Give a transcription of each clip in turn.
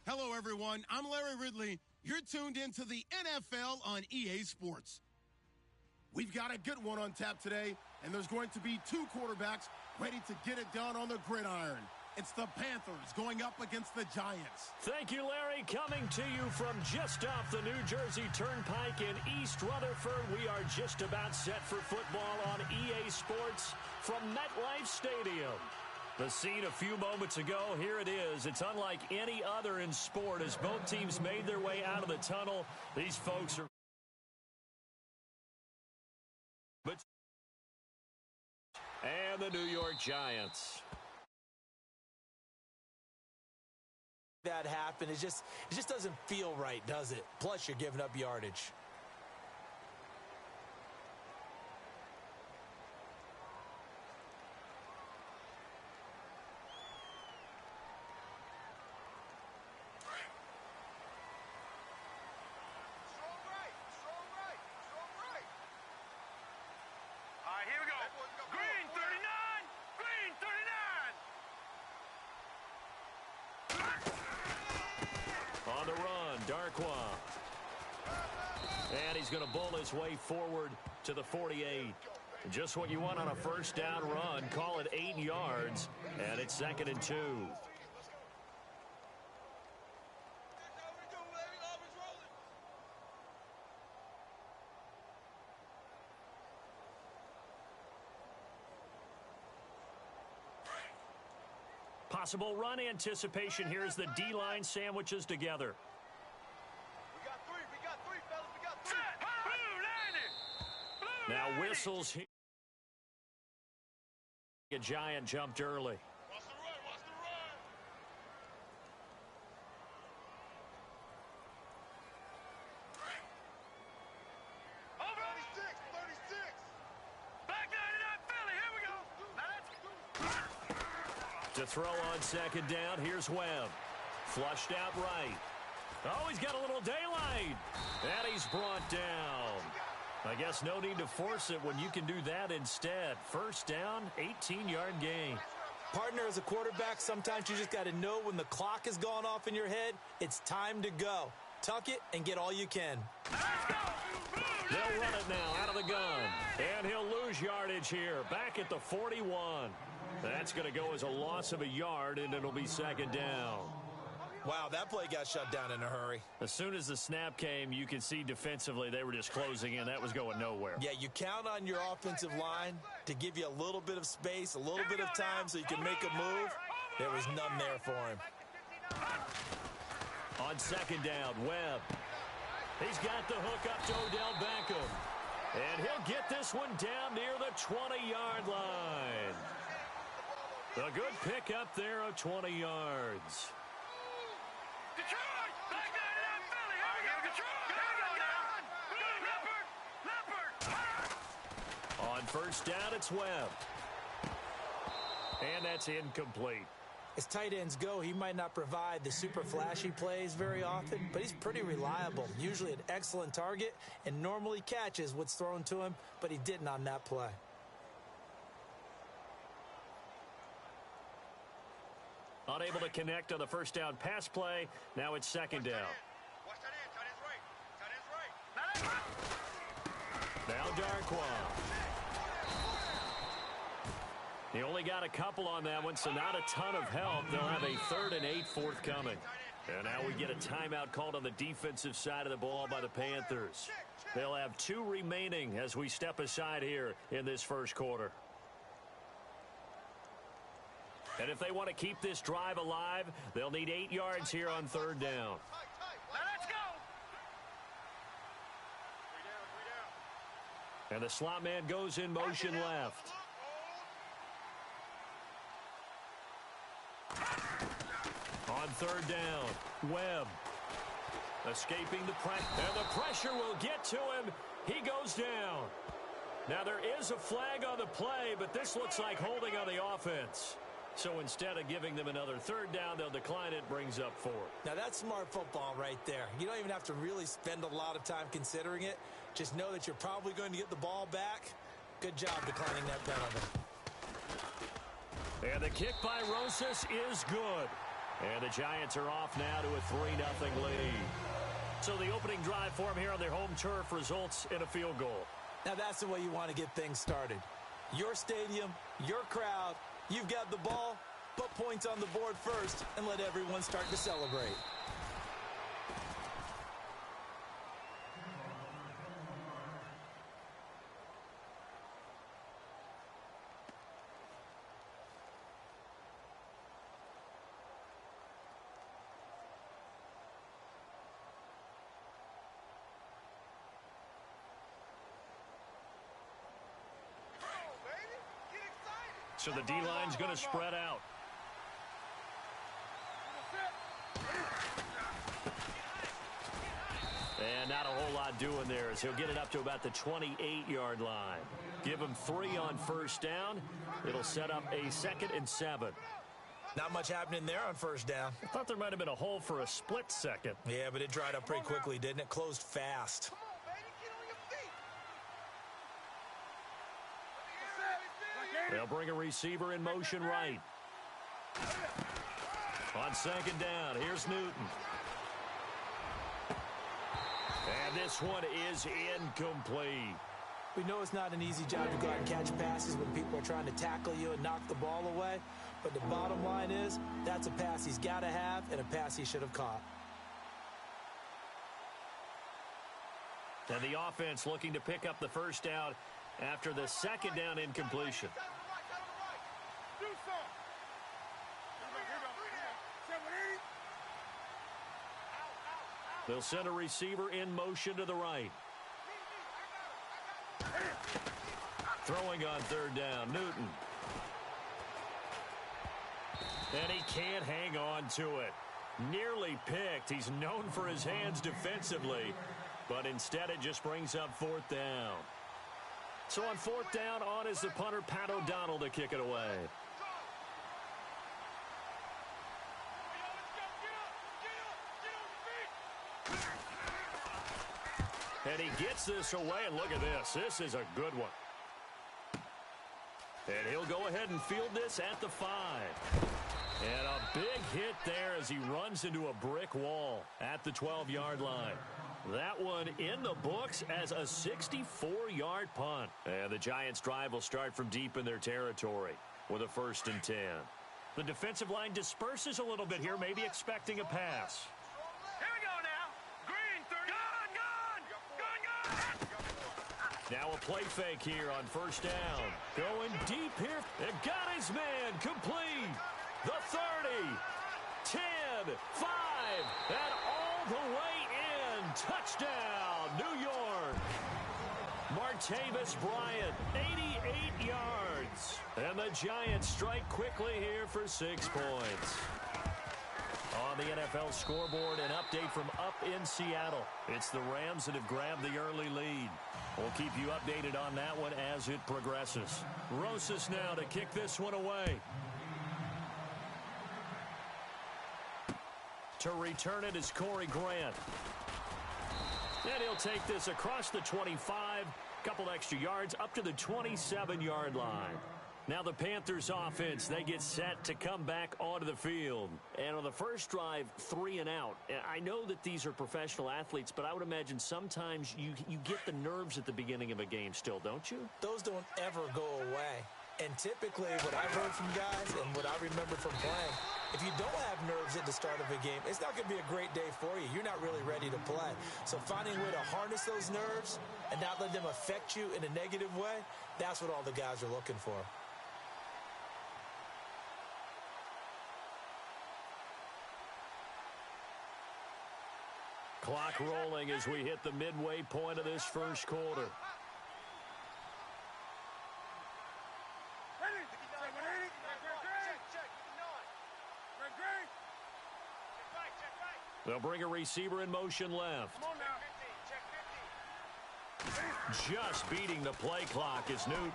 Hello, everyone. I'm Larry Ridley. You're tuned into the NFL on EA Sports. We've got a good one on tap today, and there's going to be two quarterbacks ready to get it done on the gridiron. It's the Panthers going up against the Giants. Thank you, Larry. Coming to you from just off the New Jersey Turnpike in East Rutherford, we are just about set for football on EA Sports from MetLife Stadium. The scene a few moments ago, here it is. It's unlike any other in sport as both teams made their way out of the tunnel. These folks are... And the New York Giants. That happened. It just doesn't feel right, does it? Plus, you're giving up yardage. On the run, Darkwa. And he's going to bowl his way forward to the 48. Just what you want on a first down run. Call it 8 yards, and it's 2nd and 2. Possible run anticipation here as the D-line sandwiches together. We got three, fellas. We got three. Now whistles here. A Giant jumped early. Watch the run. 36. Back 99 Philly. Here we go. To throw on 2nd down, here's Webb. Flushed out right. Oh, he's got a little daylight. And he's brought down. I guess no need to force it when you can do that instead. First down, 18-yard gain. Partner, as a quarterback, sometimes you just got to know when the clock has gone off in your head, it's time to go. Tuck it and get all you can. They'll run it now out of the gun. And he'll lose yardage here. Back at the 41. That's going to go as a loss of a yard, and it'll be 2nd down. Wow, that play got shut down in a hurry. As soon as the snap came, you could see defensively they were just closing in. That was going nowhere. Yeah, you count on your offensive line to give you a little bit of space, a little bit of time so you can make a move. There was none there for him. On 2nd down, Webb. He's got the hook up to Odell Beckham. And he'll get this one down near the 20-yard line. A good pick up there of 20 yards. Detroit! Back 99 Philly. Here we go. Detroit! Leopard! On first down, it's Webb. And that's incomplete. As tight ends go, he might not provide the super flashy plays very often, but he's pretty reliable, usually an excellent target, and normally catches what's thrown to him, but he didn't on that play. Unable to connect on the first down pass play. Now it's 2nd down. Watch that in. Tight end's right. Now Darkwa. He only got a couple on that one, so not a ton of help. They'll have a 3rd and 8 forthcoming. And now we get a timeout called on the defensive side of the ball by the Panthers. They'll have 2 remaining as we step aside here in this first quarter. And if they want to keep this drive alive, they'll need 8 yards here on 3rd down. Let's go. 3 down. And the slot man goes in motion left. On 3rd down, Webb escaping the pressure. And the pressure will get to him. He goes down. Now there is a flag on the play, but this looks like holding on the offense. So instead of giving them another 3rd down, they'll decline it, brings up 4. Now that's smart football right there. You don't even have to really spend a lot of time considering it. Just know that you're probably going to get the ball back. Good job declining that penalty. And the kick by Rosas is good. And the Giants are off now to a 3-0 lead. So the opening drive for them here on their home turf results in a field goal. Now that's the way you want to get things started. Your stadium, your crowd, you've got the ball, put points on the board first, and let everyone start to celebrate. So the D-line's going to spread out. And not a whole lot doing there as he'll get it up to about the 28-yard line. Give him 3 on first down. It'll set up a 2nd and 7. Not much happening there on first down. I thought there might have been a hole for a split second. Yeah, but it dried up pretty quickly, didn't it? Closed fast. They'll bring a receiver in motion right. On 2nd down, here's Newton. And this one is incomplete. We know it's not an easy job to go out and catch passes when people are trying to tackle you and knock the ball away. But the bottom line is, that's a pass he's got to have and a pass he should have caught. And the offense looking to pick up the first down after the 2nd down incompletion. They'll send a receiver in motion to the right. Throwing on 3rd down, Newton. And he can't hang on to it. Nearly picked. He's known for his hands defensively, but instead it just brings up 4th down. So on 4th down, on is the punter, Pat O'Donnell, to kick it away. And he gets this away, and look at this. This is a good one. And he'll go ahead and field this at the 5. And a big hit there as he runs into a brick wall at the 12-yard line. That one in the books as a 64-yard punt. And the Giants' drive will start from deep in their territory with a 1st and 10. The defensive line disperses a little bit here, maybe expecting a pass. Here we go now. Green, 30. Now a play fake here on 1st down. Going deep here. It got his man complete. The 30, 10, 5, and all the way in. Touchdown, New York. Martavis Bryant, 88 yards. And the Giants strike quickly here for 6 points. On the NFL scoreboard, an update from up in Seattle. It's the Rams that have grabbed the early lead. We'll keep you updated on that one as it progresses. Rosas now to kick this one away. To return it is Corey Grant. And he'll take this across the 25, couple extra yards, up to the 27-yard line. Now the Panthers offense, they get set to come back onto the field. And on the first drive, 3 and out. I know that these are professional athletes, but I would imagine sometimes you get the nerves at the beginning of a game still, don't you? Those don't ever go away. And typically what I've heard from guys and what I remember from playing, if you don't have nerves at the start of a game, it's not going to be a great day for you. You're not really ready to play. So finding a way to harness those nerves and not let them affect you in a negative way, that's what all the guys are looking for. Clock rolling as we hit the midway point of this first quarter. They'll bring a receiver in motion left. Just beating the play clock is Newton.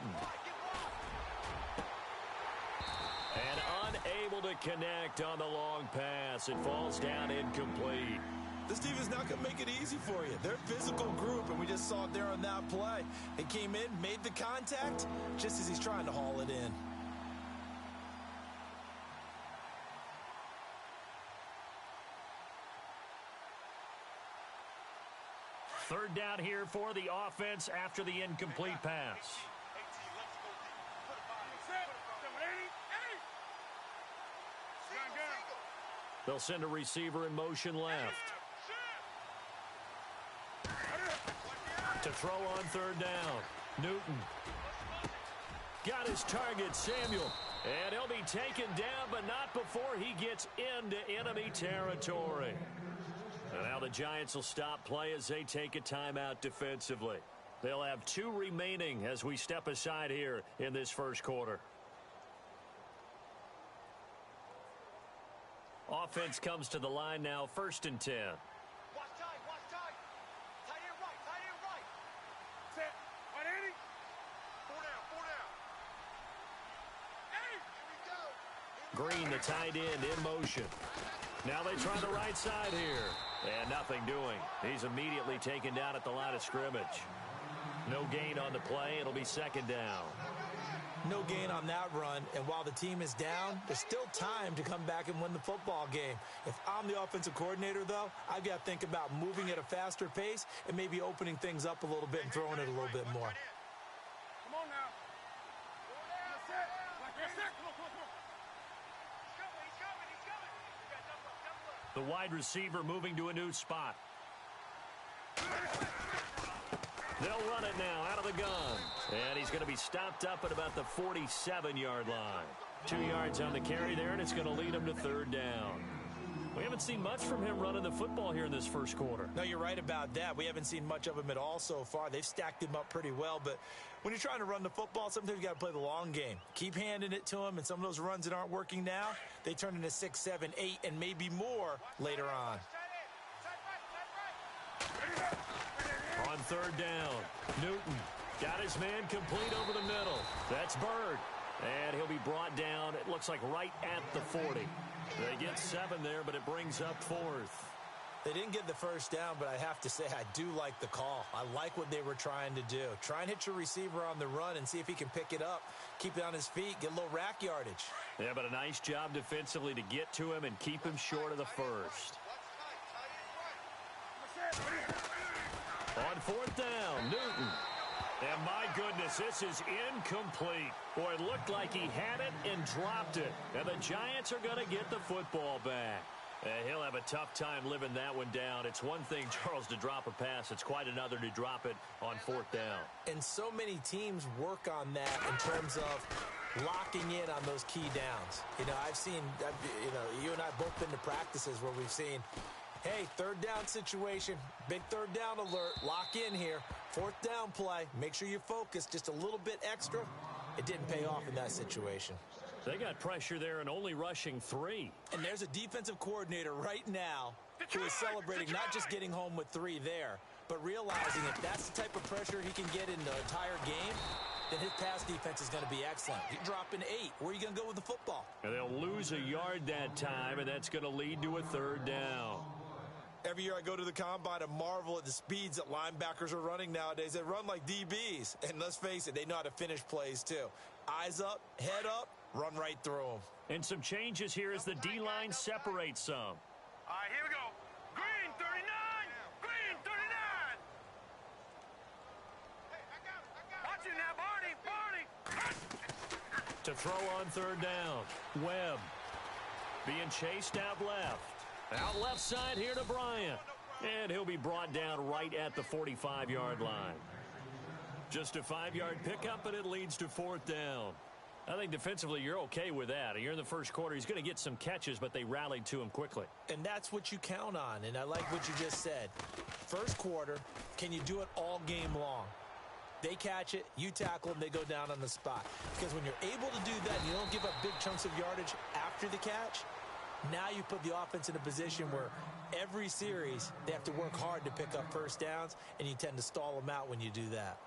And unable to connect on the long pass. It falls down incomplete. This team is not going to make it easy for you. They're a physical group, and we just saw it there on that play. They came in, made the contact, just as he's trying to haul it in. Third down here for the offense after the incomplete pass. They'll send a receiver in motion left. To throw on third down. Newton. Got his target, Samuel. And he'll be taken down, but not before he gets into enemy territory. And now the Giants will stop play as they take a timeout defensively. They'll have 2 remaining as we step aside here in this first quarter. Offense comes to the line now, 1st and 10. Watch tight, watch tight. Tight end right, tight end right. Set. Right, Andy. 4 down, 4 down. Hey, here we go. Green, the tight end, in motion. Now they try the right side here. And nothing doing. He's immediately taken down at the line of scrimmage. No gain on the play. It'll be 2nd down. No gain on that run, and while the team is down, there's still time to come back and win the football game. If I'm the offensive coordinator, though, I've got to think about moving at a faster pace and maybe opening things up a little bit and throwing it a little bit more. Come on now. That's it. That's it. Come on, come on, come on. He's coming, he's coming, he's coming. We got double up, double up. The wide receiver moving to a new spot. They'll run it now out of the gun. And he's going to be stopped up at about the 47-yard line. 2 yards on the carry there, and it's going to lead him to 3rd down. We haven't seen much from him running the football here in this first quarter. No, you're right about that. We haven't seen much of him at all so far. They've stacked him up pretty well, but when you're trying to run the football, sometimes you got to play the long game. Keep handing it to him, and some of those runs that aren't working now, they turn into 6, 7, 8, and maybe more later on. On 3rd down, Newton got his man complete over the middle. That's Bird. And he'll be brought down, it looks like right at the 40. They get 7 there, but it brings up 4th. They didn't get the first down, but I have to say I do like the call. I like what they were trying to do. Try and hit your receiver on the run and see if he can pick it up, keep it on his feet, get a little rack yardage. Yeah, but a nice job defensively to get to him and keep him short of the first. On 4th down, Newton. And my goodness, this is incomplete. Boy, it looked like he had it and dropped it. And the Giants are going to get the football back. He'll have a tough time living that one down. It's one thing, Charles, to drop a pass. It's quite another to drop it on 4th down. And so many teams work on that in terms of locking in on those key downs. You know, you and I both been to practices where we've seen, hey, 3rd down situation, big 3rd down alert, lock in here, 4th down play, make sure you focus just a little bit extra. It didn't pay off in that situation. They got pressure there and only rushing 3. And there's a defensive coordinator right now who is celebrating not just getting home with 3 there, but realizing if that's the type of pressure he can get in the entire game, then his pass defense is going to be excellent. You're dropping 8. Where are you going to go with the football? And they'll lose a yard that time, and that's going to lead to a 3rd down. Every year I go to the combine and marvel at the speeds that linebackers are running nowadays. They run like DBs. And let's face it, they know how to finish plays too. Eyes up, head up, run right through them. And some changes here as the D-line separates some. All right, here we go. Green, 39. Green, 39. Hey, I got it. Watch it now, Barney. To throw on 3rd down, Webb being chased out left. Out left side here to Bryant. And he'll be brought down right at the 45-yard line. Just a 5-yard pickup, and it leads to 4th down. I think defensively you're okay with that. You're in the first quarter. He's going to get some catches, but they rallied to him quickly. And that's what you count on, and I like what you just said. First quarter, can you do it all game long? They catch it, you tackle them, they go down on the spot. Because when you're able to do that and you don't give up big chunks of yardage after the catch, now you put the offense in a position where every series they have to work hard to pick up first downs, and you tend to stall them out when you do that.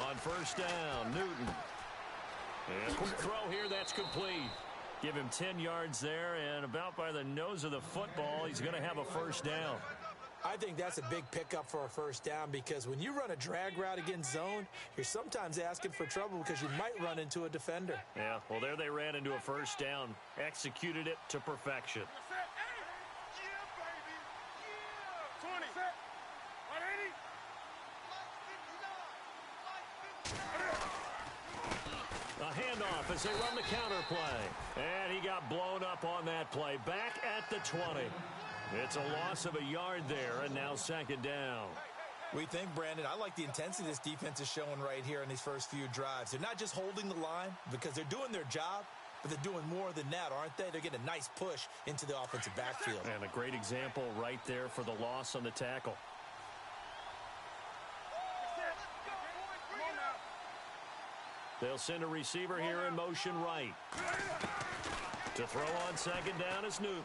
On 1st down, Newton. And quick throw here, that's complete. Give him 10 yards there, and about by the nose of the football, he's going to have a 1st down. I think that's a big pickup for a first down because when you run a drag route against zone, you're sometimes asking for trouble because you might run into a defender. Yeah, well, there they ran into a first down, executed it to perfection. Yeah, baby. Yeah. 20. 180. A handoff as they run the counter play. And he got blown up on that play. Back at the 20. It's a loss of a yard there, and now second down. We think, Brandon, I like the intensity this defense is showing right here in these first few drives. They're not just holding the line because they're doing their job, but they're doing more than that, aren't they? They're getting a nice push into the offensive backfield. And a great example right there for the loss on the tackle. They'll send a receiver here in motion right. To throw on second down is Newton.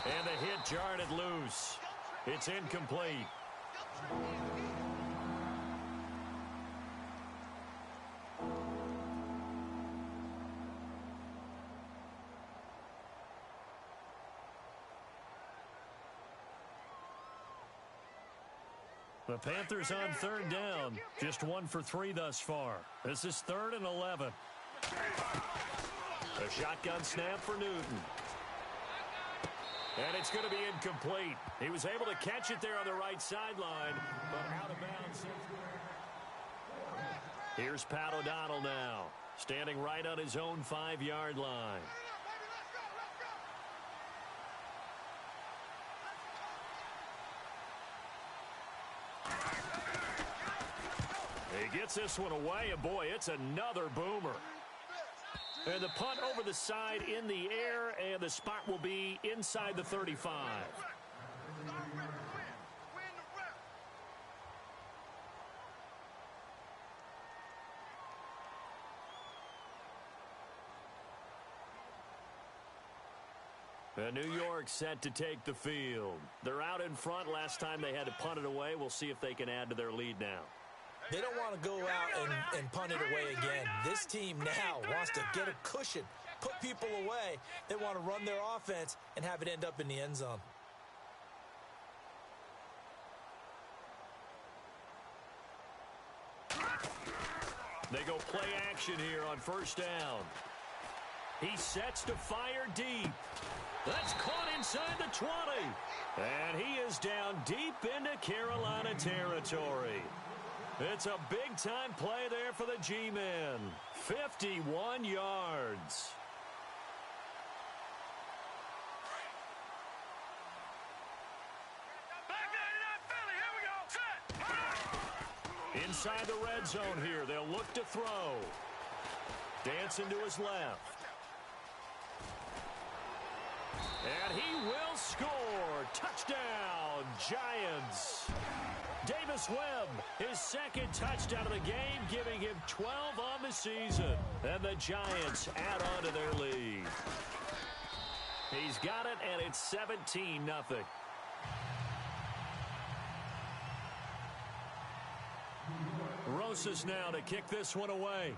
And the hit jarred it loose. It's incomplete. The Panthers on third down. Just 1 for 3 thus far. This is 3rd and 11. A shotgun snap for Newton. And it's going to be incomplete. He was able to catch it there on the right sideline, but out of bounds. Here's Pat O'Donnell now, standing right on his own 5-yard line. He gets this one away, and boy, it's another boomer. And the punt over the side in the air, and the spot will be inside the 35. And New York set to take the field. They're out in front. Last time they had to punt it away. We'll see if they can add to their lead now. They don't want to go out and punt it away again. This team now wants to get a cushion, put people away. They want to run their offense and have it end up in the end zone. They go play action here on first down. He sets to fire deep. That's caught inside the 20. And he is down deep into Carolina territory. It's a big-time play there for the G-men. 51 yards. Inside the red zone here, they'll look to throw. Dancing to his left. And he will score. Touchdown, Giants. Davis Webb, his second touchdown of the game, giving him 12 on the season. And the Giants add on to their lead. He's got it, and it's 17-0. Rosas now to kick this one away.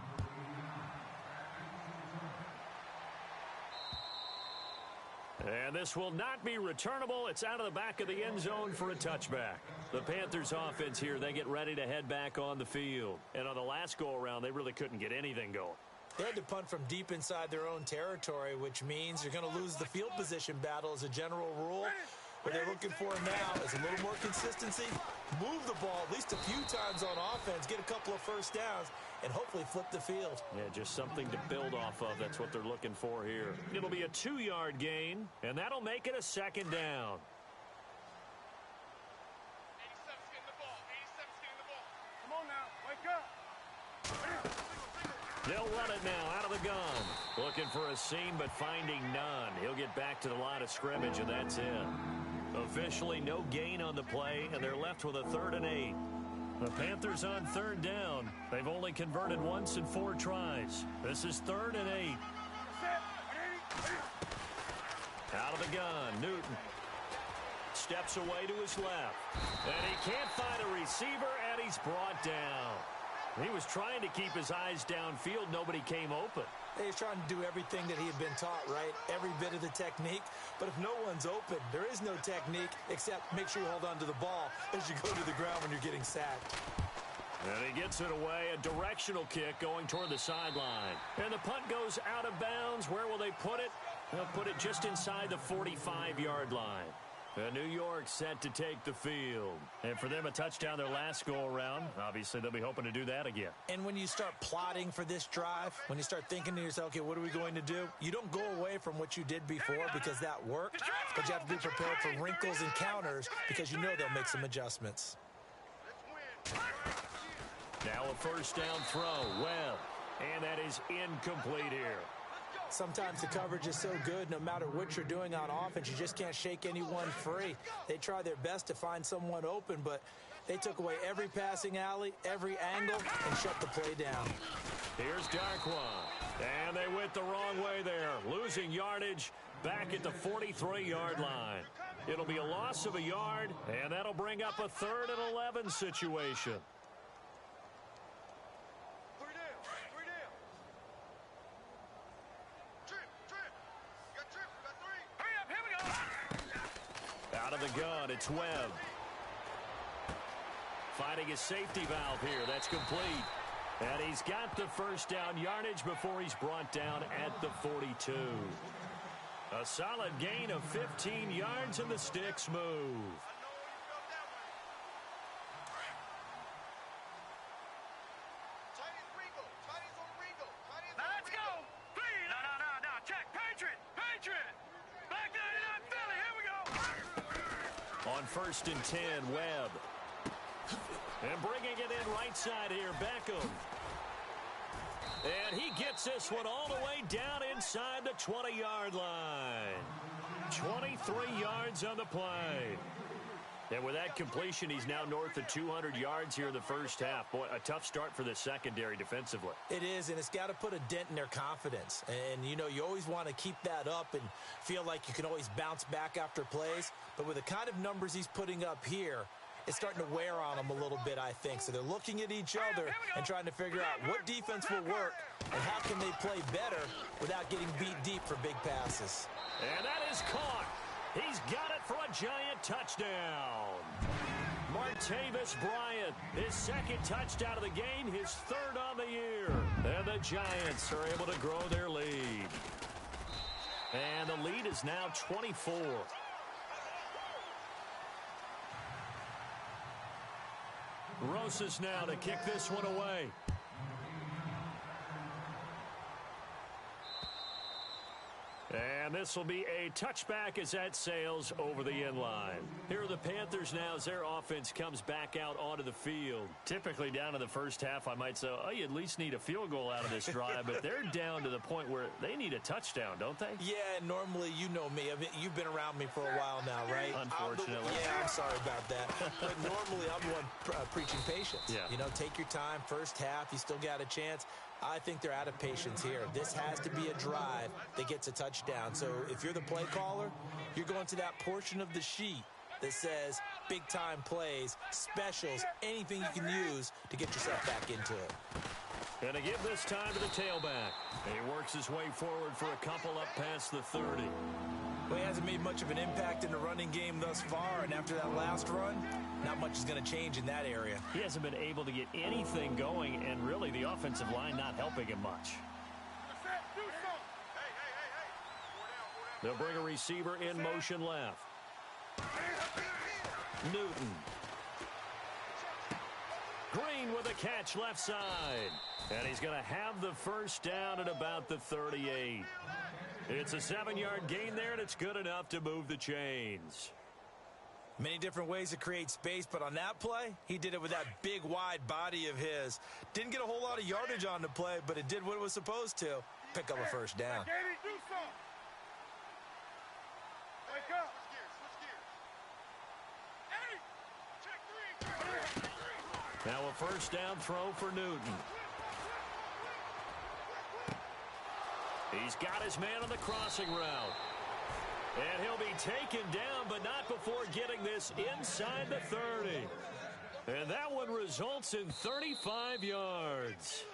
And this will not be returnable. It's out of the back of the end zone for a touchback. The Panthers offense here, they get ready to head back on the field. And on the last go-around, they really couldn't get anything going. They had to punt from deep inside their own territory, which means you're going to lose the field position battle as a general rule. What they're looking for now is a little more consistency, move the ball at least a few times on offense, get a couple of first downs, and hopefully flip the field. Yeah, just something to build off of. That's what they're looking for here. It'll be a 2-yard gain, and that'll make it a second down. 87's getting the ball. 87's getting the ball. Come on now, wake up. They'll run it now out of the gun. Looking for a seam, but finding none. He'll get back to the line of scrimmage, and that's it. Officially no gain on the play, and they're left with a 3rd and 8. The Panthers on third down. They've only converted once in 4 tries. This is 3rd and 8. Out of the gun, Newton steps away to his left. And he can't find a receiver, and he's brought down. He was trying to keep his eyes downfield. Nobody came open. He's trying to do everything that he had been taught, right? Every bit of the technique. But if no one's open, there is no technique except make sure you hold on to the ball as you go to the ground when you're getting sacked. And he gets it away, a directional kick going toward the sideline. And the punt goes out of bounds. Where will they put it? They'll put it just inside the 45-yard line. New York set to take the field. And for them, a touchdown their last go-around. Obviously, they'll be hoping to do that again. And when you start plotting for this drive, when you start thinking to yourself, okay, what are we going to do? You don't go away from what you did before because that worked, but you have to be prepared for wrinkles and counters because you know they'll make some adjustments. Now a first down throw. Well, and that is incomplete here. Sometimes the coverage is so good, no matter what you're doing on offense, you just can't shake anyone free. They try their best to find someone open, but they took away every passing alley, every angle, and shut the play down. Here's Darkwa. And they went the wrong way there, losing yardage back at the 43-yard line. It'll be a loss of a yard, and that'll bring up a 3rd and 11 situation. Out of the gun, it's Webb. Finding his safety valve here. That's complete. And he's got the first down yardage before he's brought down at the 42. A solid gain of 15 yards, and the sticks move. Let's go. Please. No. Check. Patriot. Back there in Philly. Here we go. On 1st and 10, Webb. And bringing it in right side here, Beckham. And he gets this one all the way down inside the 20-yard line. 23 yards on the play. And with that completion, he's now north of 200 yards here in the first half. Boy, a tough start for the secondary defensively. It is, and it's got to put a dent in their confidence. And, you know, you always want to keep that up and feel like you can always bounce back after plays. But with the kind of numbers he's putting up here, it's starting to wear on them a little bit, I think. So they're looking at each other and trying to figure out what defense will work and how can they play better without getting beat deep for big passes. And that is caught. He's got it for a giant touchdown. Martavis Bryant, his 2nd touchdown of the game, his 3rd on the year. And the Giants are able to grow their lead. And the lead is now 24. Rosas now to kick this one away. And this will be a touchback as that sails over the end line. Here are the Panthers now as their offense comes back out onto the field. Typically down in the first half, I might say, oh, you at least need a field goal out of this drive. But they're down to the point where they need a touchdown, don't they? Yeah, normally, you know me. I mean, you've been around me for a while now, right? Unfortunately. I'm sorry about that. But normally, I'm the one preaching patience. Yeah. You know, take your time. First half, you still got a chance. I think they're out of patience here. This has to be a drive that gets a touchdown. So if you're the play caller, you're going to that portion of the sheet that says big-time plays, specials, anything you can use to get yourself back into it. And to give this time to the tailback. He works his way forward for a couple up past the 30. Well, he hasn't made much of an impact in the running game thus far, and after that last run, not much is going to change in that area. He hasn't been able to get anything going, and really the offensive line not helping him much. They'll bring a receiver in motion left. Newton. Green with a catch left side. And he's going to have the first down at about the 38. It's a 7-yard gain there, and it's good enough to move the chains. Many different ways to create space, but on that play, he did it with that big, wide body of his. Didn't get a whole lot of yardage on the play, but it did what it was supposed to. Pick up a first down. Now a first down throw for Newton. He's got his man on the crossing route. And he'll be taken down, but not before getting this inside the 30. And that one results in 35 yards.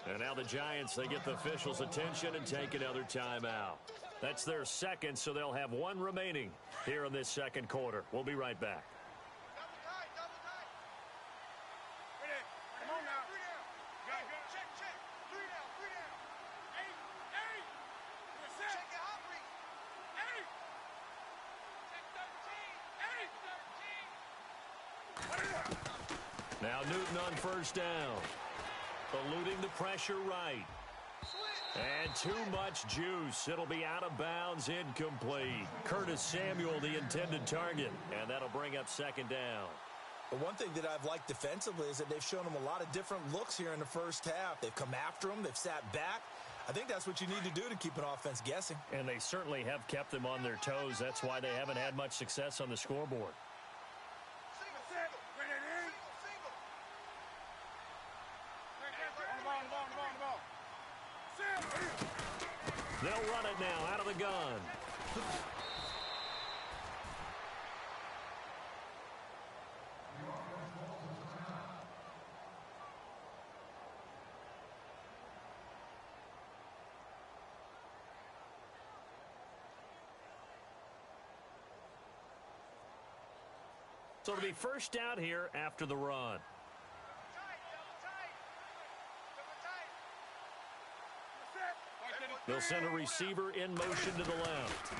And now the Giants, they get the officials' attention and take another timeout. That's their second, so they'll have one remaining here in this second quarter. We'll be right back. Double tight, double tight. Ready. Come on now. Good, good. Check, check. Three down, three down. Eight, eight. Check your hot breeze. Eight. Check 13. Eight. 13. Now Newton on first down. Eluding the pressure right. And too much juice. It'll be out of bounds, incomplete. Curtis Samuel, the intended target. And that'll bring up second down. But one thing that I've liked defensively is that they've shown them a lot of different looks here in the first half. They've come after them. They've sat back. I think that's what you need to do to keep an offense guessing. And they certainly have kept them on their toes. That's why they haven't had much success on the scoreboard. They'll run it now out of the gun. So it'll be first down here after the run. They'll send a receiver in motion to the left.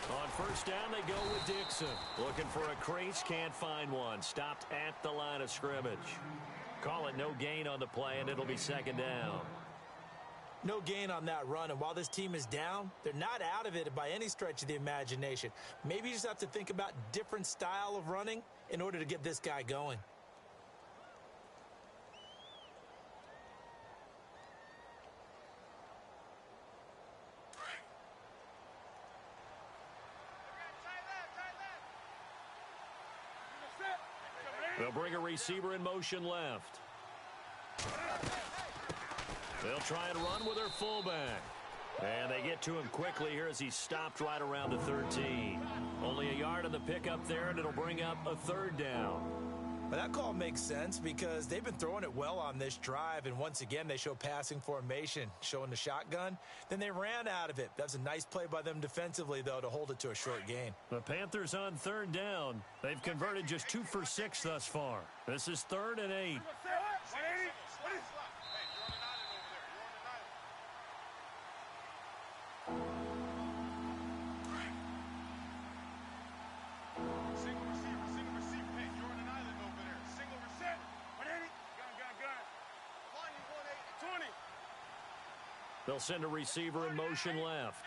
On first down, they go with Dixon. Looking for a crease, can't find one. Stopped at the line of scrimmage. Call it no gain on the play, and it'll be second down. No gain on that run, and while this team is down, they're not out of it by any stretch of the imagination. Maybe you just have to think about different style of running in order to get this guy going. They'll bring a receiver in motion left. They'll try and run with their fullback. And they get to him quickly here as he stopped right around the 13. Only a yard on the pickup there, and it'll bring up a third down. But that call makes sense because they've been throwing it well on this drive, and once again they show passing formation, showing the shotgun. Then they ran out of it. That's a nice play by them defensively, though, to hold it to a short gain. The Panthers on third down. They've converted just 2 for 6 thus far. This is 3rd and 8. They'll send a receiver in motion left.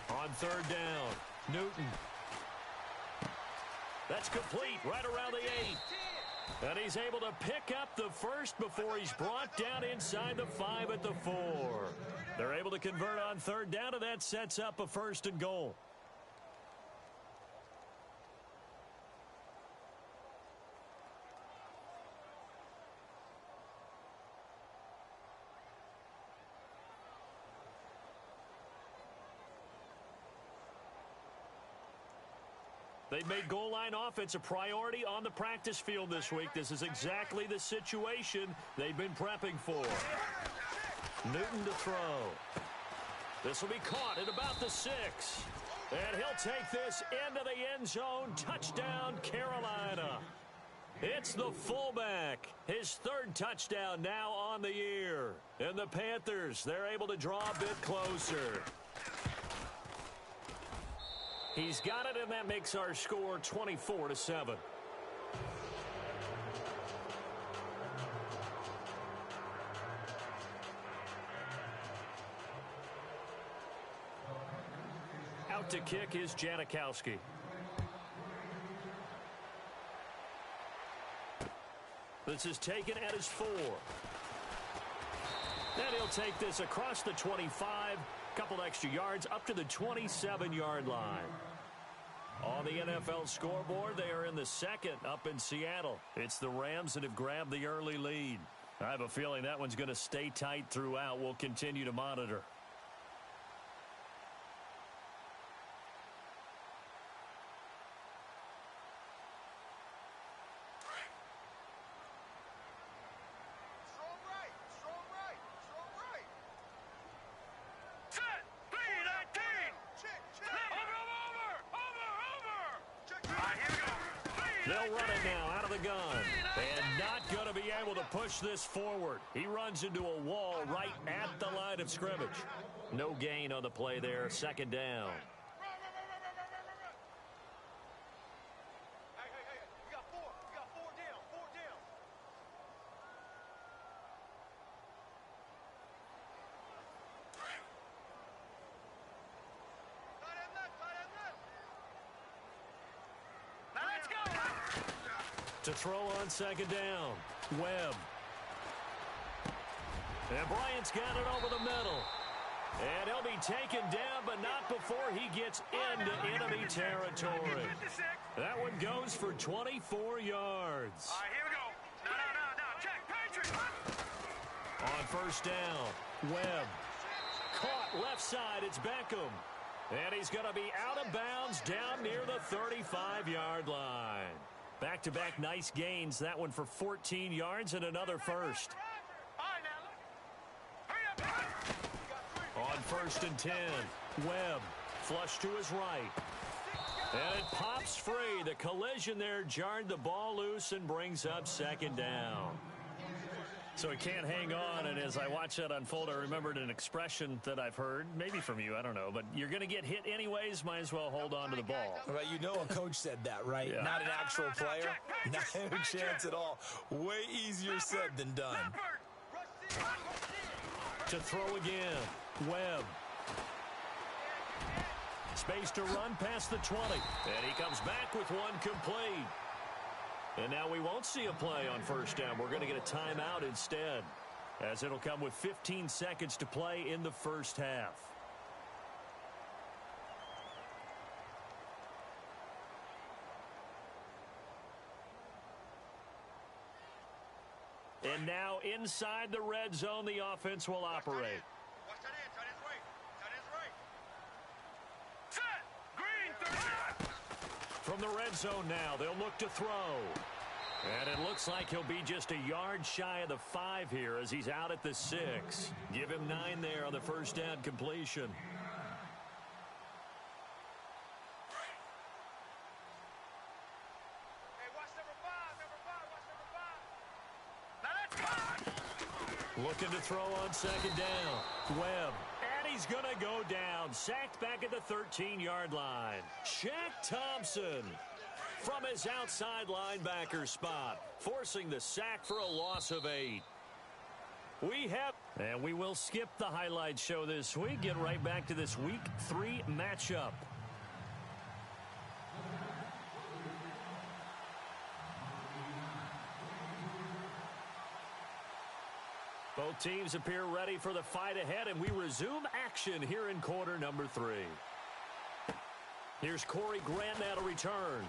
On third down, Newton. That's complete right around the 8. And he's able to pick up the first before he's brought down inside the 5 at the 4. They're able to convert on third down, and that sets up a 1st and goal. They've made goal line offense a priority on the practice field this week. This is exactly the situation they've been prepping for. Newton to throw. This will be caught at about the 6. And he'll take this into the end zone. Touchdown, Carolina. It's the fullback. His 3rd touchdown now on the year. And the Panthers, they're able to draw a bit closer. He's got it, and that makes our score 24-7. Out to kick is Janikowski. This is taken at his 4. And he'll take this across the 25. Couple extra yards up to the 27-yard line. On the NFL scoreboard, they are in the 2nd up in Seattle. It's the Rams that have grabbed the early lead. I have a feeling that one's going to stay tight throughout. We'll continue to monitor. They'll run it now out of the gun. And not going to be able to push this forward. He runs into a wall right at the line of scrimmage. No gain on the play there. Second down. To throw on second down. Webb. And Bryant's got it over the middle. And he'll be taken down, but not before he gets into enemy territory. That one goes for 24 yards. All right, here we go. No. Check. Patriot. On first down, Webb. Caught left side. It's Beckham. And he's going to be out of bounds down near the 35-yard line. Back-to-back nice gains. That one for 14 yards and another first. On first and 10, Webb flush to his right. And it pops free. The collision there jarred the ball loose and brings up second down. So he can't hang on, and as I watch that unfold, I remembered an expression that I've heard, maybe from you, I don't know, but you're going to get hit anyways, might as well hold on to the ball. Well, you know a coach said that, right? Yeah. Not an actual player. Not a chance at all. Way easier said than done. To throw again, Webb. Space to run past the 20, and he comes back with one complete. And now we won't see a play on first down. We're going to get a timeout instead, as it'll come with 15 seconds to play in the first half. And now inside the red zone, the offense will operate. Watch that in. Tight end's right. Tight end's right. Set. Green. 30. From the red zone now, they'll look to throw. And it looks like he'll be just a yard shy of the 5 here as he's out at the 6. Give him 9 there on the first down completion. Hey, watch number 5. Watch number 5. Now that's 5. Looking to throw on second down. Webb. And he's going to go down. Sacked back at the 13-yard line. Shaq Thompson from his outside linebacker spot, forcing the sack for a loss of 8. And we will skip the highlight show this week. Get right back to this Week 3 matchup. Both teams appear ready for the fight ahead, and we resume action here in quarter number 3. Here's Corey Grant now to return.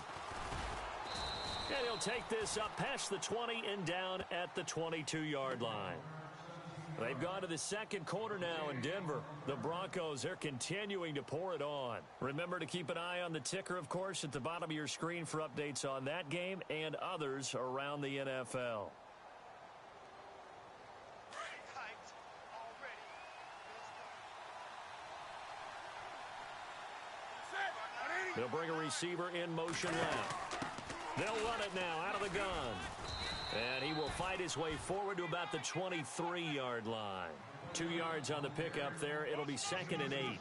And he'll take this up past the 20 and down at the 22-yard line. They've gone to the second quarter now in Denver. The Broncos, they're continuing to pour it on. Remember to keep an eye on the ticker, of course, at the bottom of your screen for updates on that game and others around the NFL. They'll bring a receiver in motion left. They'll run it now out of the gun. And he will fight his way forward to about the 23-yard line. 2 yards on the pickup there. It'll be 2nd and 8.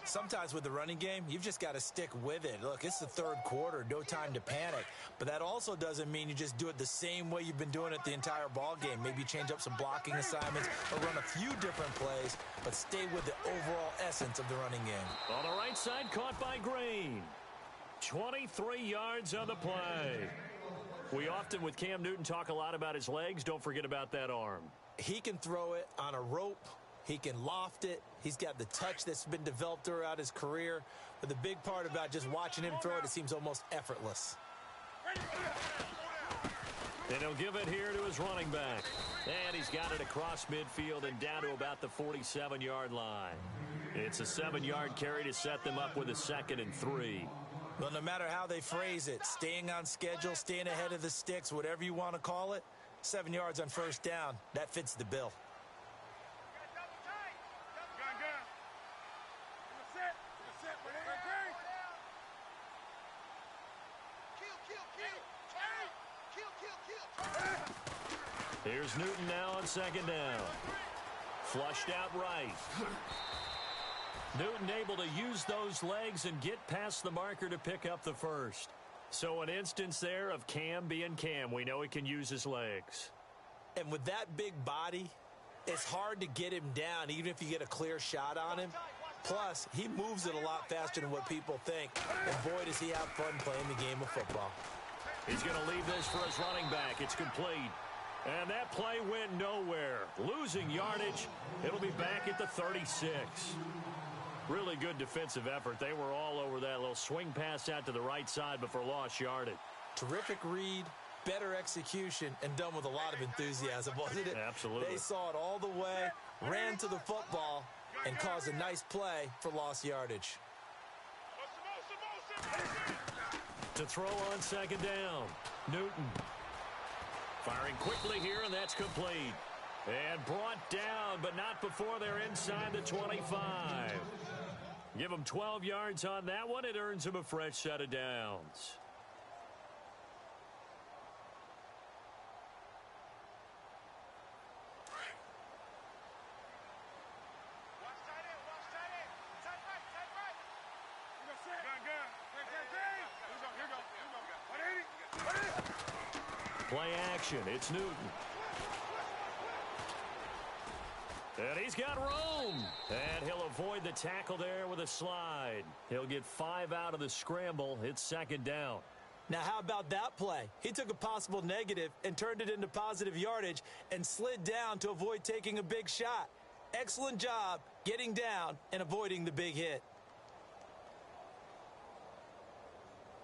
Sometimes with the running game, you've just got to stick with it. Look, it's the third quarter, no time to panic. But that also doesn't mean you just do it the same way you've been doing it the entire ball game. Maybe change up some blocking assignments or run a few different plays, but stay with the overall essence of the running game. On the right side, caught by Green. 23 yards on the play. We often, with Cam Newton, talk a lot about his legs. Don't forget about that arm. He can throw it on a rope. He can loft it. He's got the touch that's been developed throughout his career. But the big part about just watching him throw it, it seems almost effortless. And he'll give it here to his running back. And he's got it across midfield and down to about the 47-yard line. It's a 7-yard carry to set them up with a 2nd and 3. Well, no matter how they phrase it, staying on schedule, staying ahead of the sticks, whatever you want to call it, 7 yards on first down, that fits the bill. Here's Newton now on second down. Flushed out right. Newton able to use those legs and get past the marker to pick up the first. So an instance there of Cam being Cam. We know he can use his legs. And with that big body, it's hard to get him down even if you get a clear shot on him. Plus, he moves it a lot faster than what people think. And boy, does he have fun playing the game of football. He's going to leave this for his running back. It's complete. And that play went nowhere. Losing yardage. It'll be back at the 36. Really good defensive effort. They were all over that little swing pass out to the right side, but for lost yardage. Terrific read, better execution, and done with a lot of enthusiasm, wasn't it? Absolutely. They saw it all the way, ran to the football, and caused a nice play for lost yardage. To throw on second down, Newton. Firing quickly here, and that's complete. And brought down, but not before they're inside the 25. Give him 12 yards on that one. It earns him a fresh set of downs. Play action. It's Newton. And he's got room. And he'll avoid the tackle there with a slide. He'll get 5 out of the scramble. It's second down. Now, how about that play? He took a possible negative and turned it into positive yardage and slid down to avoid taking a big shot. Excellent job getting down and avoiding the big hit.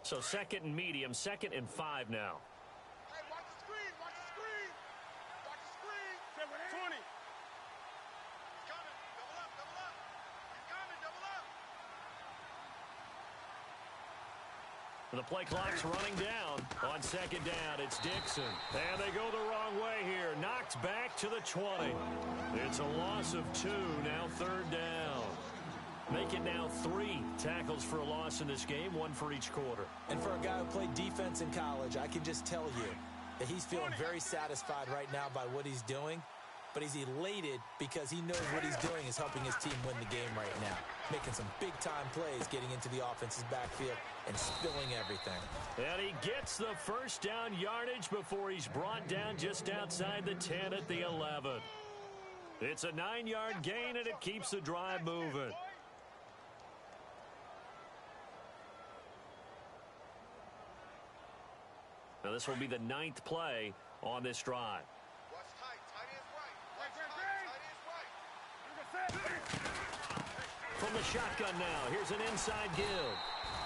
So second and medium, 2nd and 5 now. Hey, watch the screen, watch the screen. Watch the screen. 20. He's coming. Double up, double up. He's coming, double up. The play clock's running down. On second down, it's Dixon. And they go the wrong way here. Knocked back to the 20. It's a loss of 2, now 3rd down. Make it now 3 tackles for a loss in this game, 1 for each quarter. And for a guy who played defense in college, I can just tell you that he's feeling very satisfied right now by what he's doing. But he's elated because he knows what he's doing is helping his team win the game right now. Making some big-time plays, getting into the offense's backfield and spilling everything. And he gets the first down yardage before he's brought down just outside the 10 at the 11. It's a 9-yard gain, and it keeps the drive moving. Now this will be the 9th play on this drive. Watch tight. Tight ends right. Watch tight. Tight ends right. From the shotgun now, here's an inside give.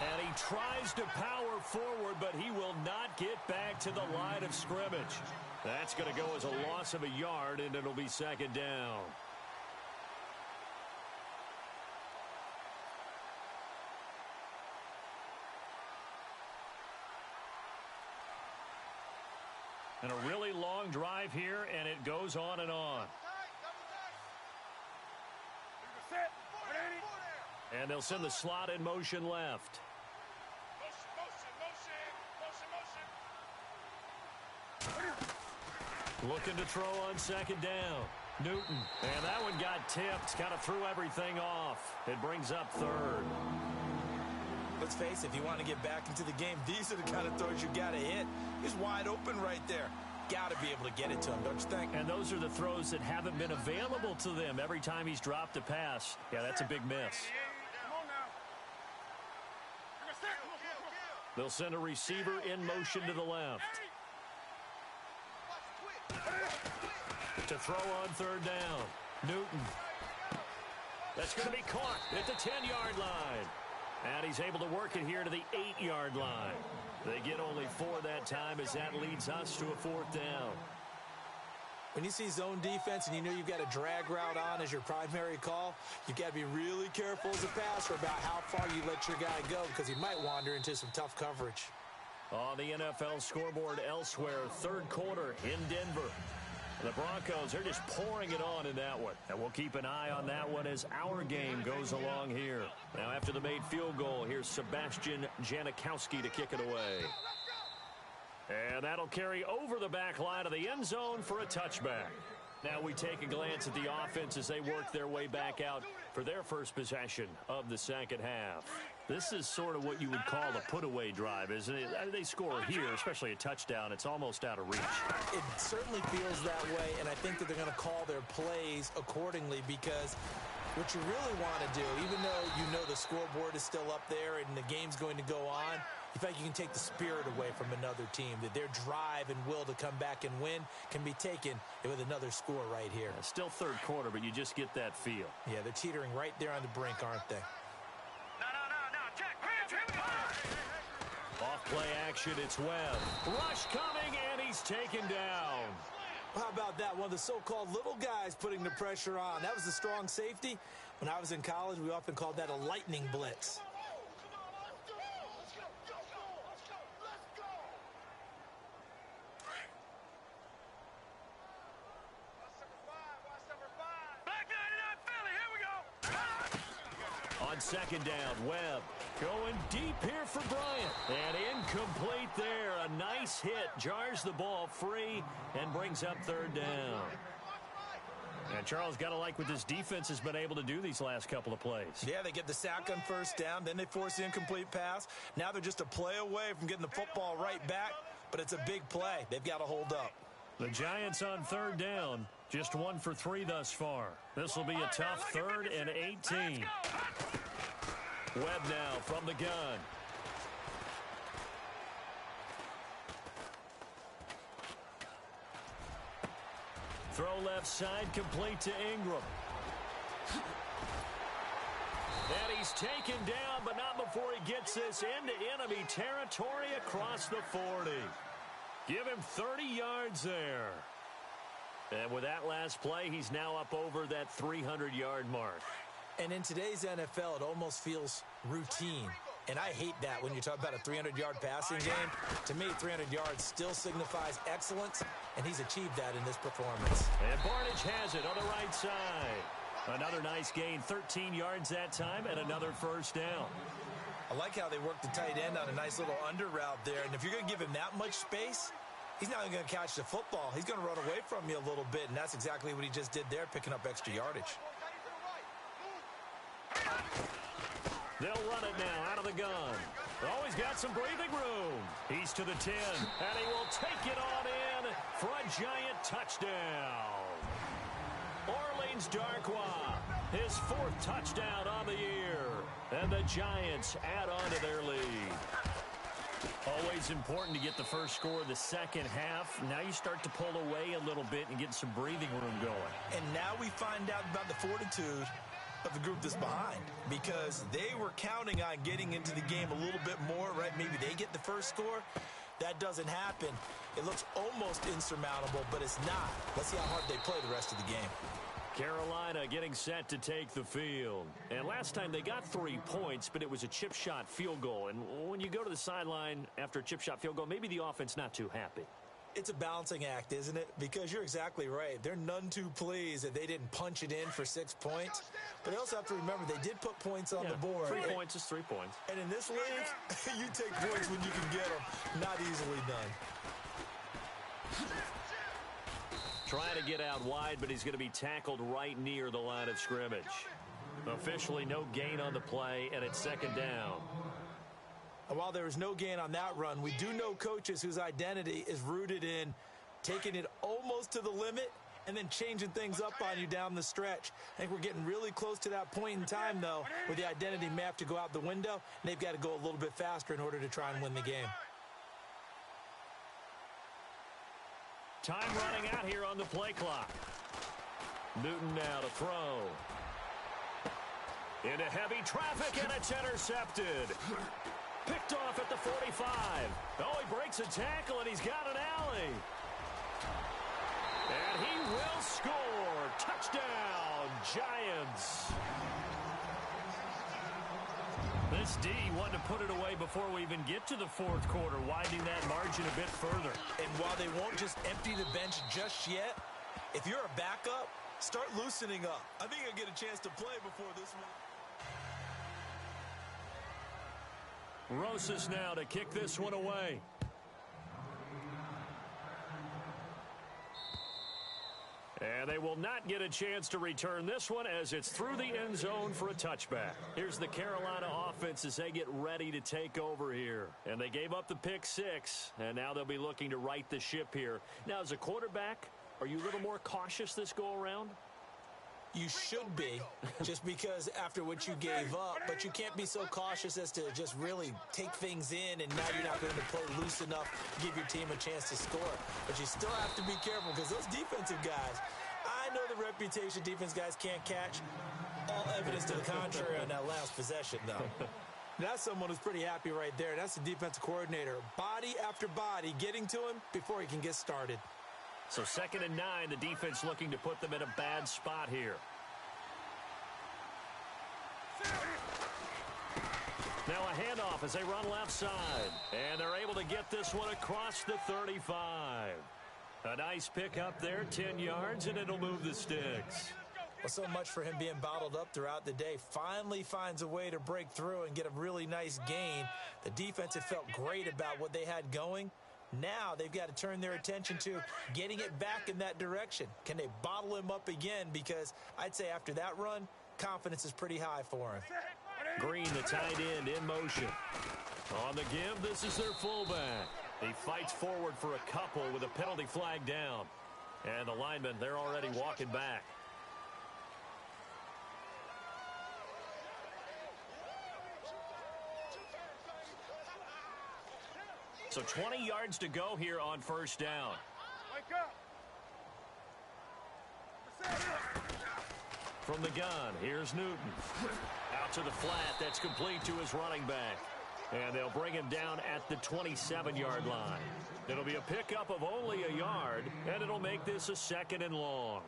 And he tries to power forward, but he will not get back to the line of scrimmage. That's going to go as a loss of a yard, and it'll be second down. And a really long drive here, and it goes on and on. And they'll send the slot in motion left. Looking to throw on second down. Newton. And that one got tipped. Kind of threw everything off. It brings up 3rd. Let's face it, if you want to get back into the game, these are the kind of throws you got to hit. He's wide open right there. Got to be able to get it to him, don't you think? And those are the throws that haven't been available to them every time he's dropped a pass. Yeah, that's a big miss. They'll send a receiver in motion to the left. To throw on 3rd down. Newton. That's going to be caught at the 10-yard line. And he's able to work it here to the 8-yard line. They get only 4 that time as that leads us to a 4th down. When you see zone defense and you know you've got a drag route on as your primary call, you've got to be really careful as a passer about how far you let your guy go because he might wander into some tough coverage. On the NFL scoreboard elsewhere, 3rd quarter in Denver. The Broncos, they're just pouring it on in that one. And we'll keep an eye on that one as our game goes along here. Now, after the made field goal, here's Sebastian Janikowski to kick it away. And that'll carry over the back line of the end zone for a touchback. Now we take a glance at the offense as they work their way back out for their first possession of the second half. This is sort of what you would call a put-away drive, isn't it? They score here, especially a touchdown. It's almost out of reach. It certainly feels that way, and I think that they're going to call their plays accordingly because what you really want to do, even though you know the scoreboard is still up there and the game's going to go on, in fact, you can take the spirit away from another team, that their drive and will to come back and win can be taken with another score right here. Still third quarter, but you just get that feel. Yeah, they're teetering right there on the brink, aren't they? Off play action, it's Webb. Rush coming, and he's taken down. How about that? One of the so-called little guys putting the pressure on. That was a strong safety. When I was in college, we often called that a lightning blitz. On second down, Webb going deep here for Bryant. And incomplete there. A nice hit. Jars the ball free and brings up third down. And Charles, got to like what this defense has been able to do these last couple of plays. Yeah, they get the sack on first down. Then they force the incomplete pass. Now they're just a play away from getting the football right back. But it's a big play. They've got to hold up. The Giants on third down. Just 1 for 3 thus far. This will be a tough 3rd and 18. Webb now from the gun. Throw left side, complete to Ingram. And he's taken down, but not before he gets this into enemy territory across the 40. Give him 30 yards there. And with that last play, he's now up over that 300-yard mark. And in today's NFL, it almost feels routine. And I hate that when you talk about a 300-yard passing game. To me, 300 yards still signifies excellence, and he's achieved that in this performance. And Barnage has it on the right side. Another nice gain, 13 yards that time, and another first down. I like how they work the tight end on a nice little under route there. And if you're going to give him that much space, he's not even going to catch the football. He's going to run away from you a little bit, and that's exactly what he just did there, picking up extra yardage. They'll run it now out of the gun. Oh, he's got some breathing room. He's to the 10, and he will take it on in for a giant touchdown. Orleans Darkwa, his 4th touchdown on the year. And the Giants add on to their lead. Always important to get the first score of the second half. Now you start to pull away a little bit and get some breathing room going. And now we find out about the fortitude of the group that's behind, because they were counting on getting into the game a little bit more, right? Maybe they get the first score. That doesn't happen. It looks almost insurmountable, but it's not. Let's see how hard they play the rest of the game. Carolina getting set to take the field. And last time they got 3 points, but it was a chip shot field goal. And when you go to the sideline after a chip shot field goal, maybe the offense not too happy. It's a balancing act, isn't it? Because you're exactly right. They're none too pleased that they didn't punch it in for 6 points. But they also have to remember they did put points on the board. 3 points is 3 points. And in this league, you take points when you can get them. Not easily done. Trying to get out wide, but he's going to be tackled right near the line of scrimmage. Officially no gain on the play, and it's second down. And while there is no gain on that run, we do know coaches whose identity is rooted in taking it almost to the limit and then changing things up on you down the stretch. I think we're getting really close to that point in time, though, where the identity may have to go out the window, and they've got to go a little bit faster in order to try and win the game. Time running out here on the play clock. Newton now to throw. Into heavy traffic, and it's intercepted. Picked off at the 45. Oh, he breaks a tackle, and he's got an alley. And he will score. Touchdown, Giants. This D wanted to put it away before we even get to the 4th quarter, widening that margin a bit further. And while they won't just empty the bench just yet, if you're a backup, start loosening up. I think I'll get a chance to play before this one. Rosas now to kick this one away. And they will not get a chance to return this one as it's through the end zone for a touchback. Here's the Carolina offense as they get ready to take over here. And they gave up the pick 6, and now they'll be looking to right the ship here. Now, as a quarterback, are you a little more cautious this go-around? You should be, just because after what you gave up, but you can't be so cautious as to just really take things in, and now you're not going to play loose enough to give your team a chance to score. But you still have to be careful because those defensive guys, I know the reputation defense guys can't catch. All evidence to the contrary on that last possession, though. That's someone who's pretty happy right there. That's the defensive coordinator. Body after body getting to him before he can get started. So 2nd and 9, the defense looking to put them in a bad spot here. Now a handoff as they run left side. And they're able to get this one across the 35. A nice pickup there, 10 yards, and it'll move the sticks. Well, so much for him being bottled up throughout the day. Finally finds a way to break through and get a really nice gain. The defense had felt great about what they had going. Now they've got to turn their attention to getting it back in that direction. Can they bottle him up again? Because I'd say after that run, confidence is pretty high for him. Green, the tight end, in motion. On the give, this is their fullback. He fights forward for a couple with a penalty flag down. And the linemen, they're already walking back. So 20 yards to go here on first down. Wake up. From the gun, here's Newton. Out to the flat, that's complete to his running back. And they'll bring him down at the 27-yard line. It'll be a pickup of only a yard, and it'll make this a 2nd and long.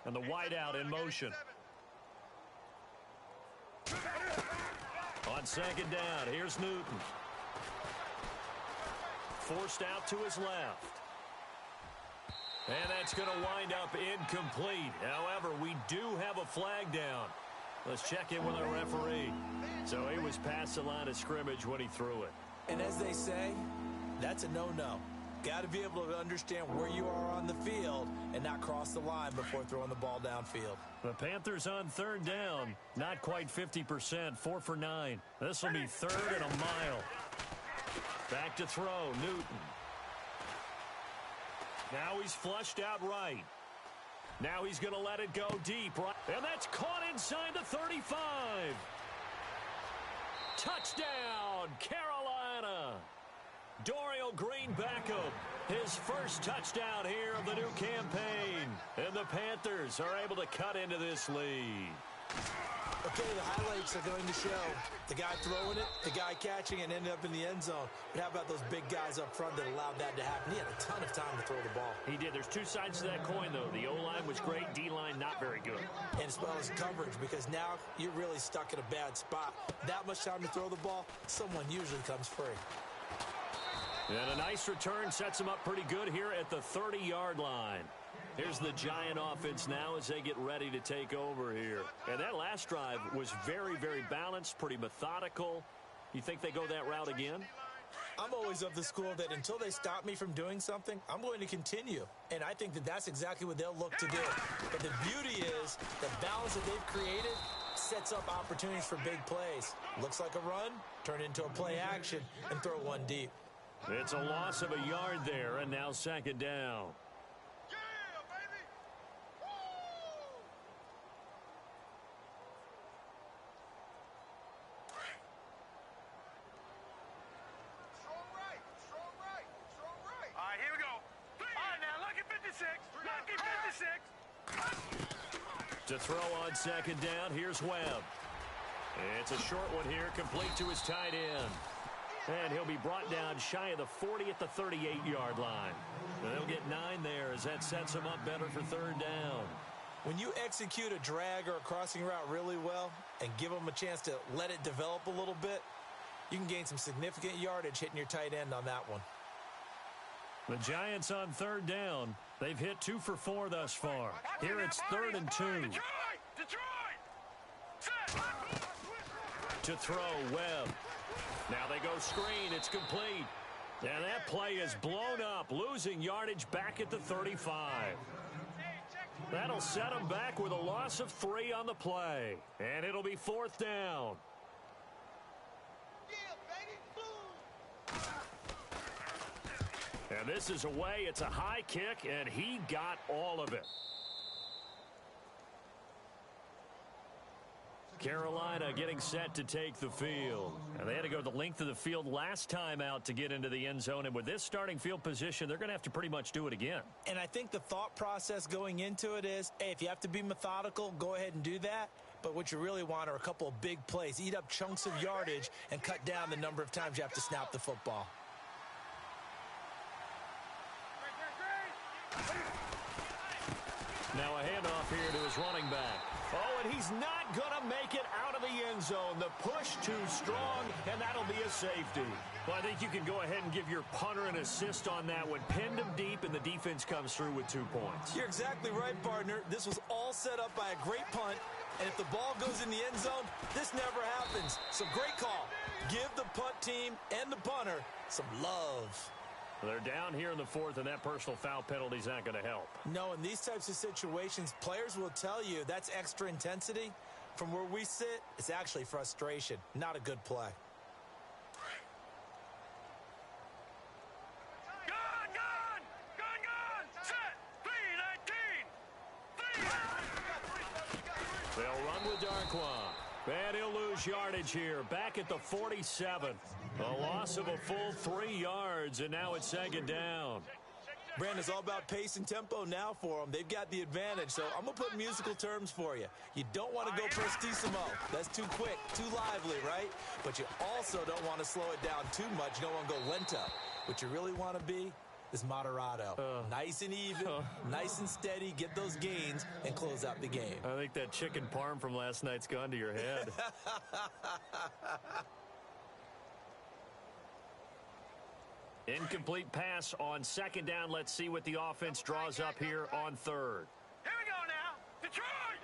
And the wideout in motion. On 2nd down, here's Newton. Forced out to his left. And that's going to wind up incomplete. However, we do have a flag down. Let's check in with our referee. So he was past the line of scrimmage when he threw it. And as they say, that's a no-no. Got to be able to understand where you are on the field and not cross the line before throwing the ball downfield. The Panthers on 3rd down. Not quite 50%. 4 for 9. This will be 3rd and a mile. Back to throw. Newton. Now he's flushed out right. Now he's going to let it go deep. Right, and that's caught inside the 35. Touchdown, Carolina. Dorial Green Beckham, his first touchdown here of the new campaign. And the Panthers are able to cut into this lead. Okay, the highlights are going to show the guy throwing it, the guy catching it, and ended up in the end zone. But how about those big guys up front that allowed that to happen? He had a ton of time to throw the ball. He did. There's two sides to that coin, though. The O-line was great. D-line not very good. And as well as coverage, because now you're really stuck in a bad spot. That much time to throw the ball, someone usually comes free. And a nice return sets them up pretty good here at the 30-yard line. Here's the Giant offense now as they get ready to take over here. And that last drive was very, very balanced, pretty methodical. You think they go that route again? I'm always of the school that until they stop me from doing something, I'm going to continue. And I think that that's exactly what they'll look to do. But the beauty is the balance that they've created sets up opportunities for big plays. Looks like a run, turn into a play action, and throw one deep. It's a loss of a yard there, and now 2nd down. Yeah, baby! Woo! Strong right, strong right, strong right. All right, here we go. All right, now, lucky 56, lucky 56. To throw on 2nd down, here's Webb. It's a short one here, complete to his tight end. And he'll be brought down shy of the 40 at the 38-yard line. They'll get 9 there as that sets him up better for 3rd down. When you execute a drag or a crossing route really well and give them a chance to let it develop a little bit, you can gain some significant yardage hitting your tight end on that one. The Giants on third down. They've hit 2 for 4 thus far. Here it's 3rd and 2. Detroit! Set! To throw, Webb. Now they go screen. It's complete. And that play is blown up, losing yardage back at the 35. That'll set them back with a loss of 3 on the play. And it'll be 4th down. And this is away. It's a high kick, and he got all of it. Carolina getting set to take the field. And they had to go the length of the field last time out to get into the end zone. And with this starting field position, they're going to have to pretty much do it again. And I think the thought process going into it is, hey, if you have to be methodical, go ahead and do that. But what you really want are a couple of big plays. Eat up chunks of yardage and cut down the number of times you have to snap the football. Now a handoff here to his running back. Oh, and he's not going to make it out of the end zone. The push too strong, and that'll be a safety. Well, I think you can go ahead and give your punter an assist on that one. Pinned him deep, and the defense comes through with 2 points. You're exactly right, partner. This was all set up by a great punt, and if the ball goes in the end zone, this never happens. So great call. Give the punt team and the punter some love. They're down here in the 4th, and that personal foul penalty is not going to help. No, in these types of situations, players will tell you that's extra intensity. From where we sit, it's actually frustration, not a good play. Gun! Set! 3-19! They'll run with Darkwa. And he'll lose yardage here. Back at the 47. A loss of a full 3 yards, and now it's 2nd down. Brandon, it's all about pace and tempo now for them. They've got the advantage, so I'm going to put musical terms for you. You don't want to go prestissimo. That's too quick, too lively, right? But you also don't want to slow it down too much. You don't want to go lento. What you really want to be is moderato. Nice and even, nice and steady, get those gains, and close out the game. I think that chicken parm from last night's gone to your head. Incomplete pass on 2nd down. Let's see what the offense draws up here on 3rd. Here we go now. Detroit!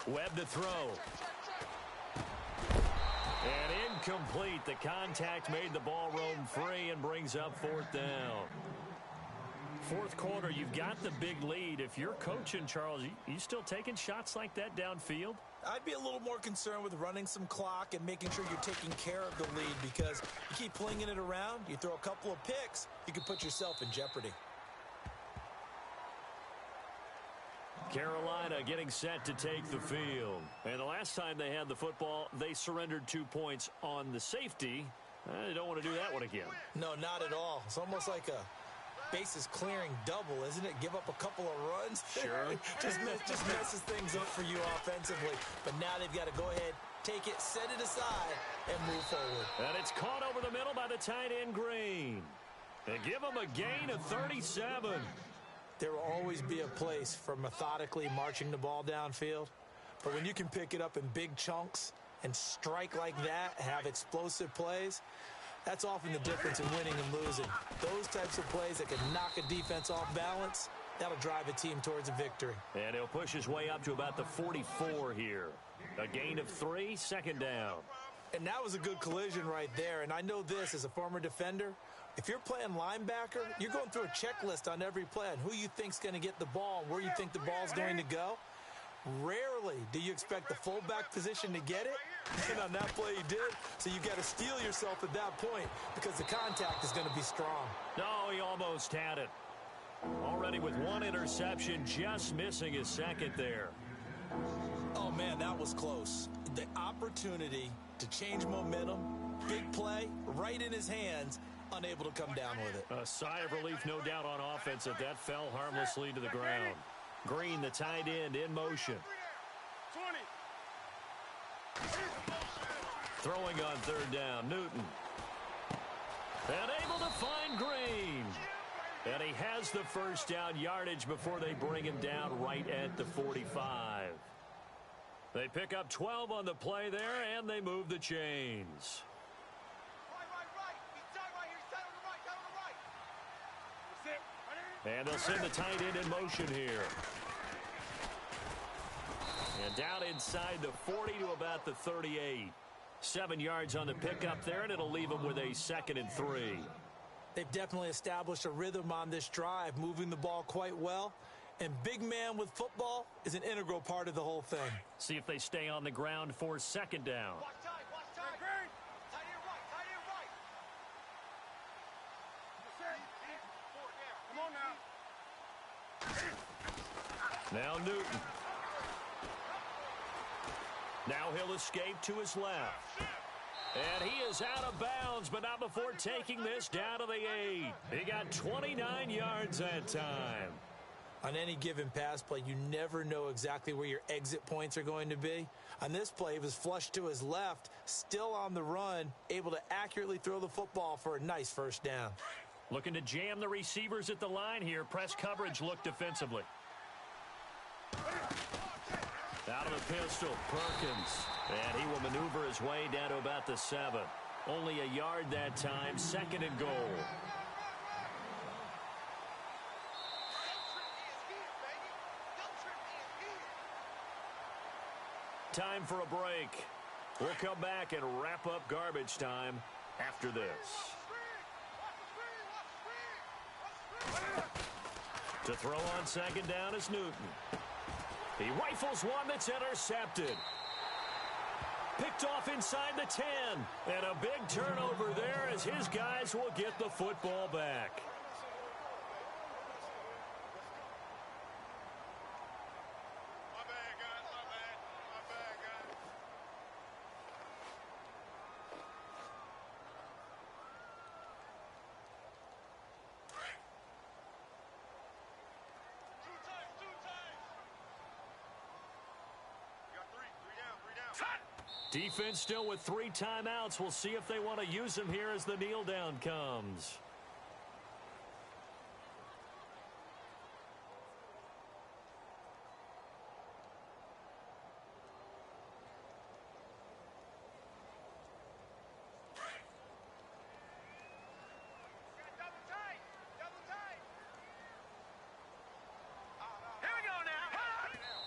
Webb to throw. And incomplete. The contact made the ball roam free and brings up 4th down. 4th quarter, you've got the big lead. If you're coaching, Charles, you still taking shots like that downfield? I'd be a little more concerned with running some clock and making sure you're taking care of the lead, because you keep flinging it around, you throw a couple of picks, you can put yourself in jeopardy. Carolina getting set to take the field. And the last time they had the football, they surrendered 2 points on the safety. They don't want to do that one again. No, not at all. It's almost like a bases clearing double, isn't it? Give up a couple of runs. Sure. just messes things up for you offensively. But now they've got to go ahead, take it, set it aside, and move forward. And it's caught over the middle by the tight end, Green. They give them a gain of 37. There will always be a place for methodically marching the ball downfield. But when you can pick it up in big chunks and strike like that, have explosive plays, that's often the difference in winning and losing. Those types of plays that can knock a defense off balance, that'll drive a team towards a victory. And he'll push his way up to about the 44 here. A gain of 3, 2nd down. And that was a good collision right there. And I know this as a former defender. If you're playing linebacker, you're going through a checklist on every play on who you think's going to get the ball and where you think the ball's going to go. Rarely do you expect the fullback position to get it. And on that play he did. So you've got to steel yourself at that point because the contact is going to be strong. No, he almost had it. Already with 1 interception, just missing his 2nd there. Oh, man, that was close. The opportunity to change momentum, big play, right in his hands, unable to come down with it. A sigh of relief, no doubt, on offense that that fell harmlessly to the ground. Green, the tight end, in motion. 20. Throwing on 3rd down, Newton. And able to find Green. And he has the first down yardage before they bring him down right at the 45. They pick up 12 on the play there, and they move the chains. Right. He's tight right here. He's tight on the right. And they'll send the tight end in motion here. And down inside the 40 to about the 38. 7 yards on the pickup there, and it'll leave them with a 2nd and 3. They've definitely established a rhythm on this drive, moving the ball quite well. And big man with football is an integral part of the whole thing. See if they stay on the ground for 2nd down. Watch tight, watch tight. Tight end right, tight end right. Come on now. Now Newton. Now he'll escape to his left. And he is out of bounds, but not before taking this down to the 8. He got 29 yards that time. On any given pass play, you never know exactly where your exit points are going to be. On this play, he was flushed to his left, still on the run, able to accurately throw the football for a nice 1st down. Looking to jam the receivers at the line here. Press coverage look defensively. Out of the pistol, Perkins. And he will maneuver his way down to about the 7. Only a yard that time, 2nd and goal. Time for a break. We'll come back and wrap up garbage time after this. To throw on 2nd down is Newton. He rifles one that's intercepted. Picked off inside the 10. And a big turnover there as his guys will get the football back. My bad, guys. My bad, guys. Two times. You got three down. Defense still with 3 timeouts. We'll see if they want to use them here as the kneel down comes. Double tight. Here we go now.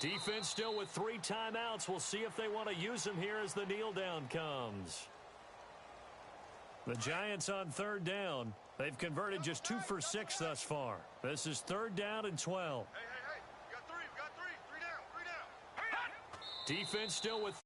Defense still with 3 timeouts. We'll see if they want to use them here as the kneel down comes. The Giants on 3rd down. They've converted just 2 for 6 thus far. This is 3rd down and 12. Hey. We got three. 3 down. Defense still with